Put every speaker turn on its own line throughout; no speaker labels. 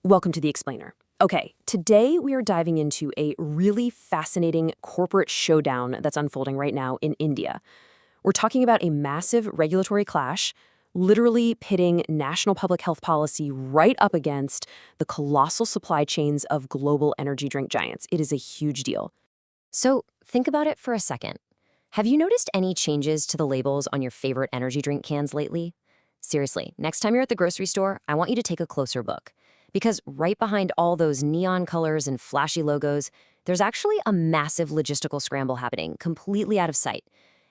Welcome to The Explainer. Okay, today we are diving into a really fascinating corporate showdown that's unfolding right now in India. We're talking about a massive regulatory clash, literally pitting national public health policy right up against the colossal supply chains of global energy drink giants. It is a huge deal.
So think about it for a second. Have you noticed any changes to the labels on your favorite energy drink cans lately? Seriously, next time you're at the grocery store, I want you to take a closer look. Because right behind all those neon colors and flashy logos, there's actually a massive logistical scramble happening, completely out of sight.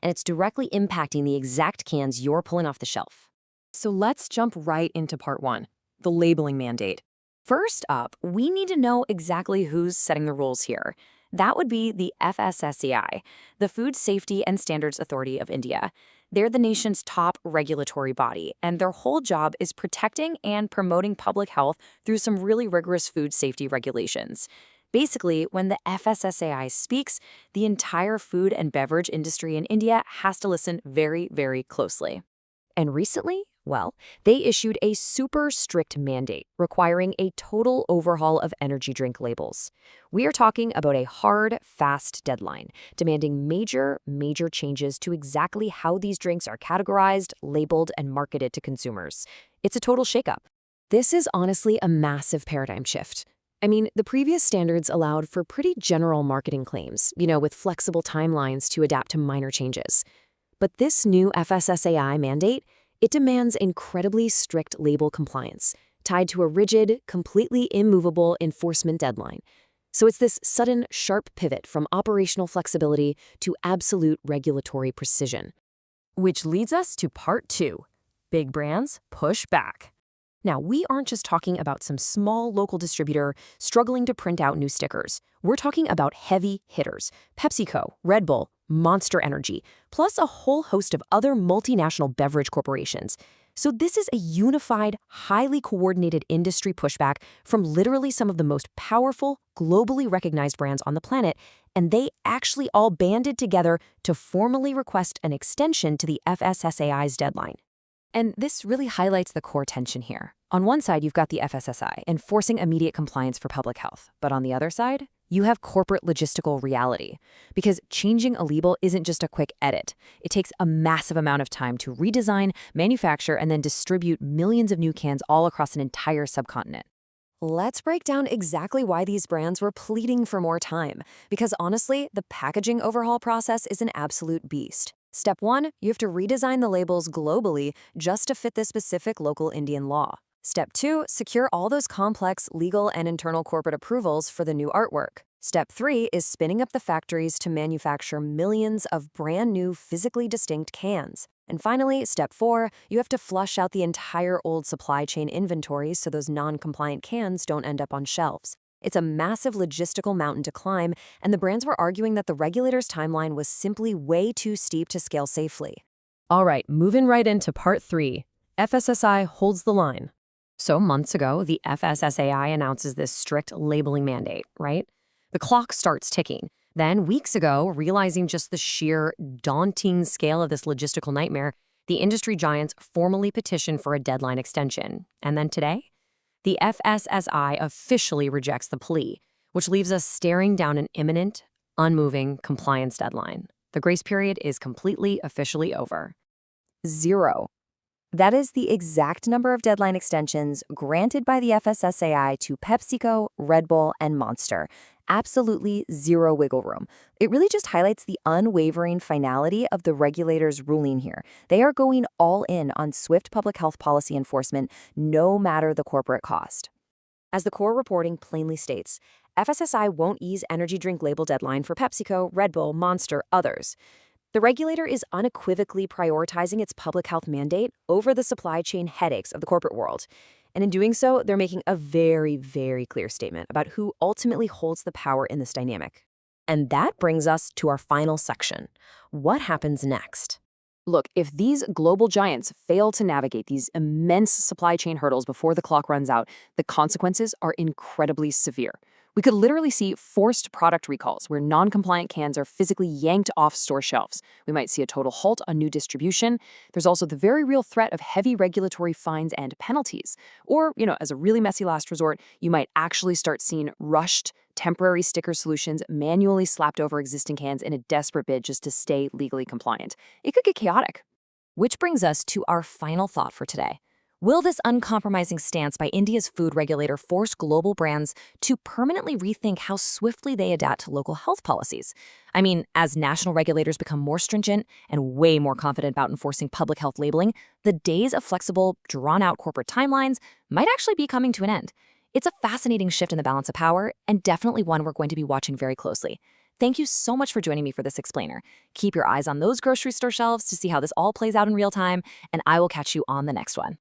And it's directly impacting the exact cans you're pulling off the shelf.
So let's jump right into part one, the labeling mandate. First up, we need to know exactly who's setting the rules here. That would be the FSSAI, the Food Safety and Standards Authority of India. They're the nation's top regulatory body, and their whole job is protecting and promoting public health through some really rigorous food safety regulations. Basically, when the FSSAI speaks, the entire food and beverage industry in India has to listen very, very closely.
And recently, well, they issued a super strict mandate requiring a total overhaul of energy drink labels. We are talking about a hard, fast deadline, demanding major changes to exactly how these drinks are categorized, labeled, and marketed to consumers. It's a total shakeup.
This is honestly a massive paradigm shift. I mean, the previous standards allowed for pretty general marketing claims, with flexible timelines to adapt to minor changes. But this new FSSAI mandate, it demands incredibly strict label compliance, tied to a rigid, completely immovable enforcement deadline. So it's this sudden, sharp pivot from operational flexibility to absolute regulatory precision. Which leads us to part two. Big brands push back. Now, we aren't just talking about some small local distributor struggling to print out new stickers. We're talking about heavy hitters: PepsiCo, Red Bull, Monster Energy, plus a whole host of other multinational beverage corporations. So this is a unified, highly coordinated industry pushback from literally some of the most powerful, globally recognized brands on the planet, and they actually all banded together to formally request an extension to the FSSAI's deadline. And this really highlights the core tension here. On one side, you've got the FSSAI enforcing immediate compliance for public health. But on the other side, you have corporate logistical reality. Because changing a label isn't just a quick edit. It takes a massive amount of time to redesign, manufacture, and then distribute millions of new cans all across an entire subcontinent. Let's break down exactly why these brands were pleading for more time. Because honestly, the packaging overhaul process is an absolute beast. Step 1, you have to redesign the labels globally just to fit the specific local Indian law. Step 2, secure all those complex legal and internal corporate approvals for the new artwork. Step 3 is spinning up the factories to manufacture millions of brand new physically distinct cans. And finally, step 4, you have to flush out the entire old supply chain inventory so those non-compliant cans don't end up on shelves. It's a massive logistical mountain to climb, and the brands were arguing that the regulator's timeline was simply way too steep to scale safely. All right, moving right into part 3. FSSAI holds the line. So months ago, the FSSAI announces this strict labeling mandate, right? The clock starts ticking. Then, weeks ago, realizing just the sheer daunting scale of this logistical nightmare, the industry giants formally petitioned for a deadline extension. And then today, the FSSAI officially rejects the plea, which leaves us staring down an imminent, unmoving compliance deadline. The grace period is completely, officially over. 0. That is the exact number of deadline extensions granted by the FSSAI to PepsiCo, Red Bull, and Monster. Absolutely zero wiggle room. It really just highlights the unwavering finality of the regulator's ruling here. They are going all in on swift public health policy enforcement, no matter the corporate cost. As the core reporting plainly states, FSSAI won't ease energy drink label deadline for PepsiCo, Red Bull, Monster, others. The regulator is unequivocally prioritizing its public health mandate over the supply chain headaches of the corporate world. And in doing so, they're making a very, very clear statement about who ultimately holds the power in this dynamic. And that brings us to our final section. What happens next? Look, if these global giants fail to navigate these immense supply chain hurdles before the clock runs out, the consequences are incredibly severe. We could literally see forced product recalls where non-compliant cans are physically yanked off store shelves. We might see a total halt on new distribution. There's also the very real threat of heavy regulatory fines and penalties. Or, as a really messy last resort, you might actually start seeing rushed, temporary sticker solutions manually slapped over existing cans in a desperate bid just to stay legally compliant. It could get chaotic.
Which brings us to our final thought for today. Will this uncompromising stance by India's food regulator force global brands to permanently rethink how swiftly they adapt to local health policies? I mean, as national regulators become more stringent and way more confident about enforcing public health labeling, the days of flexible, drawn-out corporate timelines might actually be coming to an end. It's a fascinating shift in the balance of power, and definitely one we're going to be watching very closely. Thank you so much for joining me for this explainer. Keep your eyes on those grocery store shelves to see how this all plays out in real time, and I will catch you on the next one.